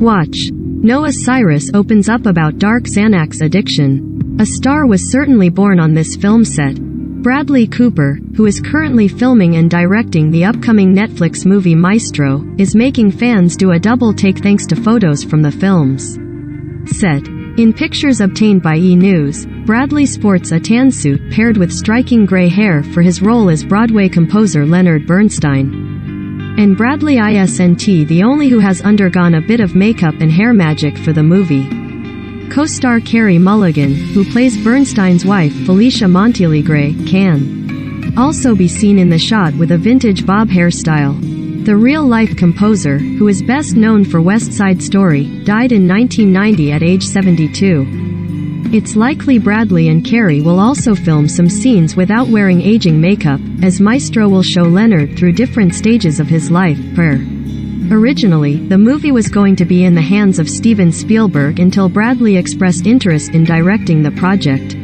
Watch. Noah Cyrus opens up about dark Xanax addiction. A star was certainly born on this film set. Bradley Cooper, who is currently filming and directing the upcoming Netflix movie Maestro, is making fans do a double take thanks to photos from the film's set. In pictures obtained by E! News, Bradley sports a tan suit paired with striking gray hair for his role as Broadway composer Leonard Bernstein. And Bradley isn't the only who has undergone a bit of makeup and hair magic for the movie. Co-star Carey Mulligan, who plays Bernstein's wife Felicia Montealegre, can also be seen in the shot with a vintage bob hairstyle. The real-life composer, who is best known for West Side Story, died in 1990 at age 72. It's likely Bradley and Carey will also film some scenes without wearing aging makeup, as Maestro will show Leonard through different stages of his life. Originally, the movie was going to be in the hands of Steven Spielberg until Bradley expressed interest in directing the project.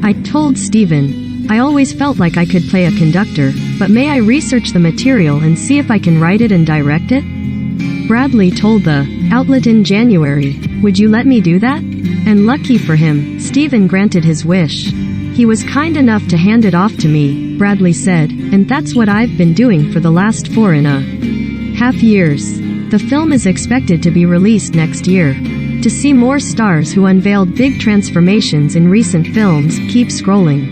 I told Steven, "I always felt like I could play a conductor, but may I research the material and see if I can write it and direct it?" Bradley told the outlet in January, "Would you let me do that?" And lucky for him, Steven granted his wish. "He was kind enough to hand it off to me," Bradley said, "and that's what I've been doing for the last 4.5 years. The film is expected to be released next year. To see more stars who unveiled big transformations in recent films, keep scrolling.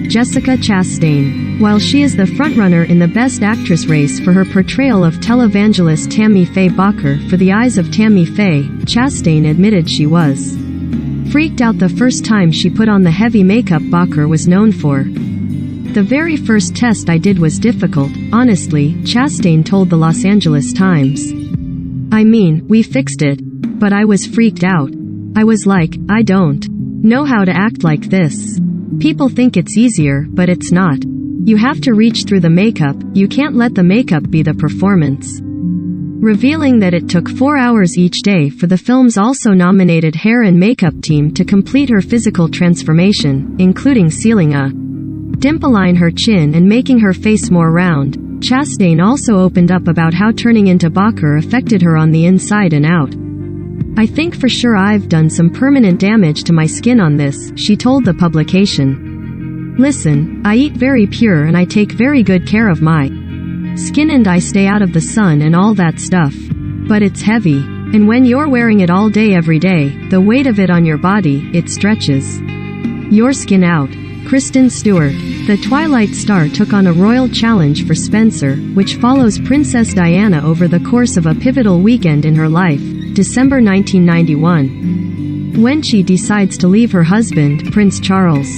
Jessica Chastain. While she is the frontrunner in the Best Actress race for her portrayal of televangelist Tammy Faye Bakker for The Eyes of Tammy Faye, Chastain admitted she was freaked out the first time she put on the heavy makeup Bakker was known for. "The very first test I did was difficult, honestly," Chastain told the Los Angeles Times. "I mean, we fixed it. But I was freaked out. I was like, I don't know how to act like this. People think it's easier, but it's not. You have to reach through the makeup, you can't let the makeup be the performance." Revealing that it took 4 hours each day for the film's also nominated hair and makeup team to complete her physical transformation, including sealing a dimple line her chin and making her face more round, Chastain also opened up about how turning into Bakker affected her on the inside and out. "I think for sure I've done some permanent damage to my skin on this," she told the publication. "Listen, I eat very pure and I take very good care of my skin and I stay out of the sun and all that stuff. But it's heavy. And when you're wearing it all day every day, the weight of it on your body, it stretches your skin out." Kristen Stewart. The Twilight star took on a royal challenge for Spencer, which follows Princess Diana over the course of a pivotal weekend in her life, December 1991, when she decides to leave her husband, Prince Charles.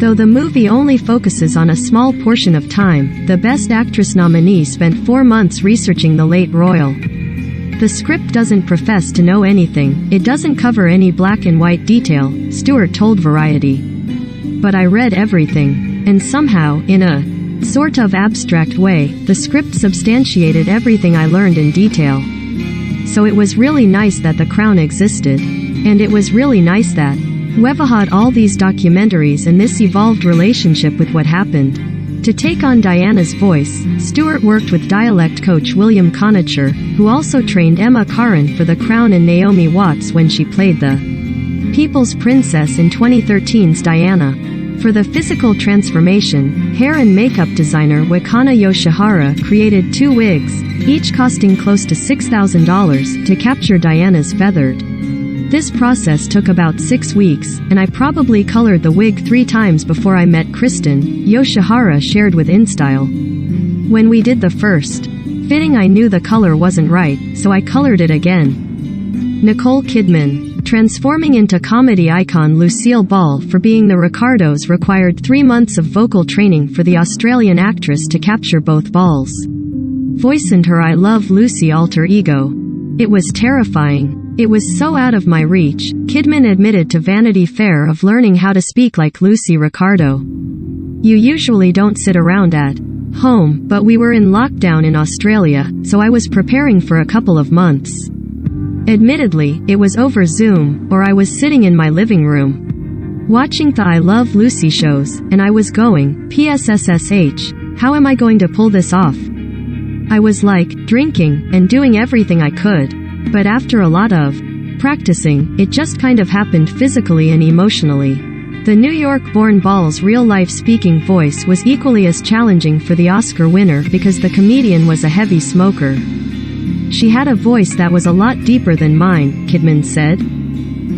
Though the movie only focuses on a small portion of time, the Best Actress nominee spent 4 months researching the late royal. "The script doesn't profess to know anything, it doesn't cover any black and white detail," Stewart told Variety. "But I read everything. And somehow, in a sort of abstract way, the script substantiated everything I learned in detail. So it was really nice that The Crown existed. And it was really nice that we've had all these documentaries and this evolved relationship with what happened." To take on Diana's voice, Stewart worked with dialect coach William Conacher, who also trained Emma Corrin for The Crown and Naomi Watts when she played the People's Princess in 2013's Diana. For the physical transformation, hair and makeup designer Wakana Yoshihara created 2 wigs, each costing close to $6,000, to capture Diana's feathered. This process took about 6 weeks, and I probably colored the wig 3 times before I met Kristen, Yoshihara shared with InStyle. "When we did the first fitting I knew the color wasn't right, so I colored it again." Nicole Kidman. Transforming into comedy icon Lucille Ball for being the Ricardos required 3 months of vocal training for the Australian actress to capture both Ball's voice and her I Love Lucy alter ego. "It was terrifying. It was so out of my reach," Kidman admitted to Vanity Fair of learning how to speak like Lucy Ricardo. "You usually don't sit around at home, but we were in lockdown in Australia, so I was preparing for a couple of months. Admittedly, it was over Zoom, or I was sitting in my living room watching the I Love Lucy shows, and I was going, PSSSH, how am I going to pull this off? I was like, drinking, and doing everything I could. But after a lot of practicing, it just kind of happened physically and emotionally. The New York-born Ball's real-life speaking voice was equally as challenging for the Oscar winner because the comedian was a heavy smoker. She had a voice that was a lot deeper than mine, Kidman said.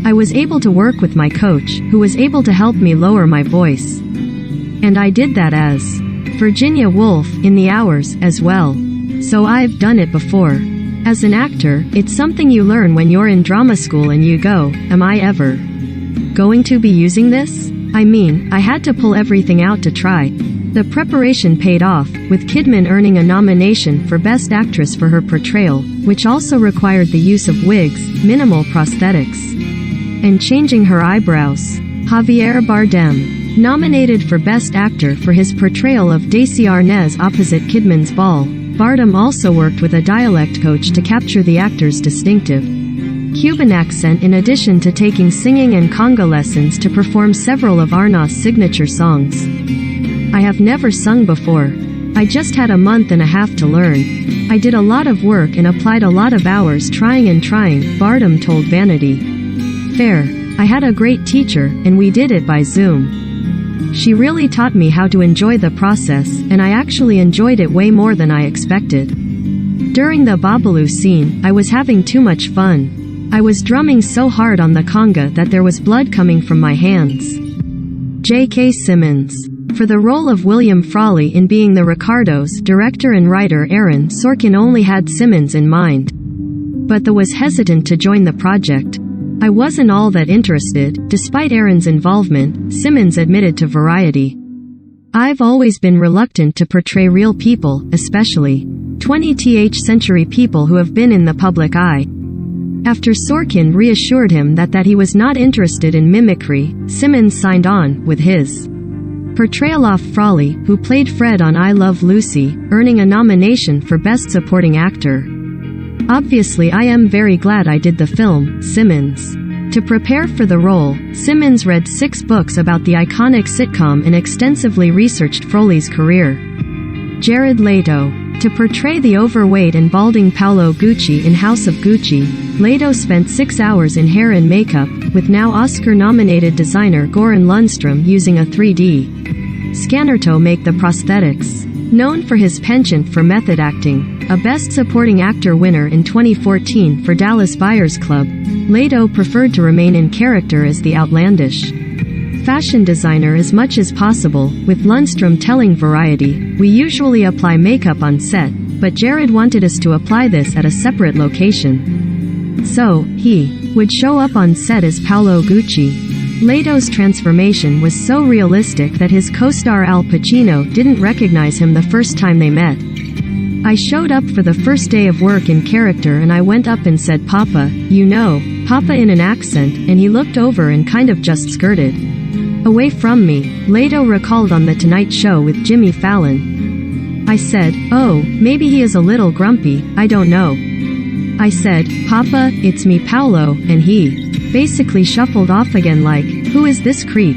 I was able to work with my coach, who was able to help me lower my voice. And I did that as Virginia Woolf in The Hours as well. So I've done it before. As an actor, it's something you learn when you're in drama school and you go, am I ever going to be using this? I mean, I had to pull everything out to try. The preparation paid off, with Kidman earning a nomination for Best Actress for her portrayal, which also required the use of wigs, minimal prosthetics, and changing her eyebrows. Javier Bardem, nominated for Best Actor for his portrayal of Daisy Arnaz opposite Kidman's Ball. Bardem also worked with a dialect coach to capture the actor's distinctive Cuban accent in addition to taking singing and conga lessons to perform several of Arnaz's signature songs. I have never sung before. I just had a month and a half to learn. I did a lot of work and applied a lot of hours trying, Bardem told Vanity Fair. I had a great teacher, and we did it by Zoom. She really taught me how to enjoy the process, and I actually enjoyed it way more than I expected. During the Babalu scene, I was having too much fun. I was drumming so hard on the conga that there was blood coming from my hands. J.K. Simmons. For the role of William Frawley in Being the Ricardos, director and writer Aaron Sorkin only had Simmons in mind. But the was hesitant to join the project. I wasn't all that interested, despite Aaron's involvement, Simmons admitted to Variety. I've always been reluctant to portray real people, especially 20th century people who have been in the public eye. After Sorkin reassured him that he was not interested in mimicry, Simmons signed on, with his portrayal of Frawley, who played Fred on I Love Lucy, earning a nomination for Best Supporting Actor. Obviously I am very glad I did the film, Simmons. To prepare for the role, Simmons read 6 books about the iconic sitcom and extensively researched Frawley's career. Jared Leto. To portray the overweight and balding Paolo Gucci in House of Gucci, Leto spent 6 hours in hair and makeup, with now Oscar-nominated designer Goran Lundstrom using a 3D scanner to make the prosthetics. Known for his penchant for method acting, a Best Supporting Actor winner in 2014 for Dallas Buyers Club, Leto preferred to remain in character as the outlandish fashion designer as much as possible, with Lundstrom telling Variety, "We usually apply makeup on set, but Jared wanted us to apply this at a separate location. So, he would show up on set as Paolo Gucci." Leto's transformation was so realistic that his co-star Al Pacino didn't recognize him the first time they met. "I showed up for the first day of work in character and I went up and said, 'Papa,' you know, Papa in an accent, and he looked over and kind of just skirted away from me," Leto recalled on The Tonight Show with Jimmy Fallon. "I said, 'Oh, maybe he is a little grumpy, I don't know.' I said, 'Papa, it's me Paolo,' and he basically shuffled off again like, 'Who is this creep?'"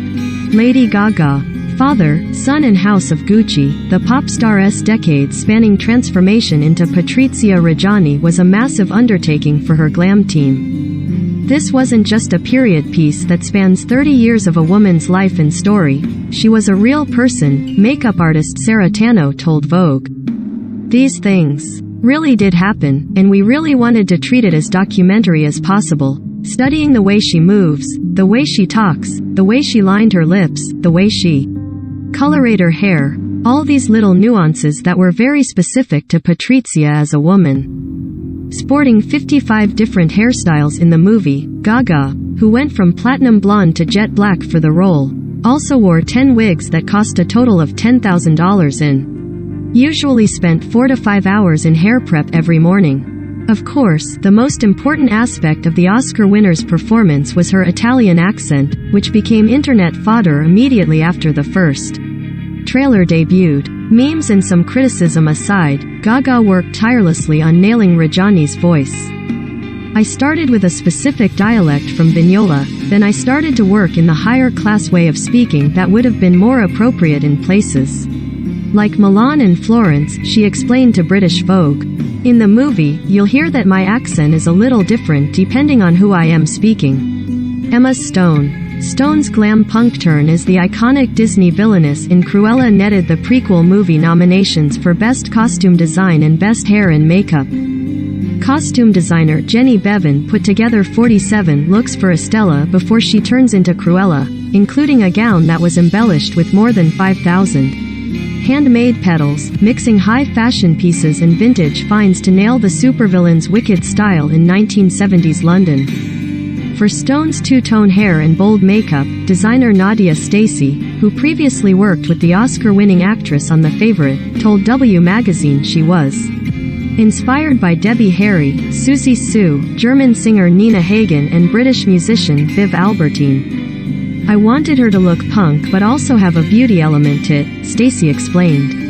Lady Gaga. Father, son and House of Gucci, the pop star's decade-spanning transformation into Patrizia Reggiani was a massive undertaking for her glam team. This wasn't just a period piece that spans 30 years of a woman's life and story. She was a real person, makeup artist Sarah Tano told Vogue. "These things really did happen, and we really wanted to treat it as documentary as possible. Studying the way she moves, the way she talks, the way she lined her lips, the way she colored her hair, all these little nuances that were very specific to Patrizia as a woman." Sporting 55 different hairstyles in the movie, Gaga, who went from platinum blonde to jet black for the role, also wore 10 wigs that cost a total of $10,000 and usually spent 4 to 5 hours in hair prep every morning. Of course, the most important aspect of the Oscar winner's performance was her Italian accent, which became internet fodder immediately after the first trailer debuted. Memes and some criticism aside, Gaga worked tirelessly on nailing Reggiani's voice. "I started with a specific dialect from Vignola, then I started to work in the higher class way of speaking that would have been more appropriate in places like Milan and Florence," she explained to British Vogue. In the movie, you'll hear that my accent is a little different depending on who I am speaking. Emma Stone. Stone's glam punk turn as the iconic Disney villainess in Cruella netted the prequel movie nominations for Best Costume Design and Best Hair and Makeup. Costume designer Jenny Bevan put together 47 looks for Estella before she turns into Cruella, including a gown that was embellished with more than 5,000 handmade petals, mixing high fashion pieces and vintage finds to nail the supervillain's wicked style in 1970s London. For Stone's two-tone hair and bold makeup, designer Nadia Stacey, who previously worked with the Oscar-winning actress on The Favorite, told W Magazine she was inspired by Debbie Harry, Susie Sue, German singer Nina Hagen and British musician Viv Albertine. I wanted her to look punk but also have a beauty element to it, Stacey explained.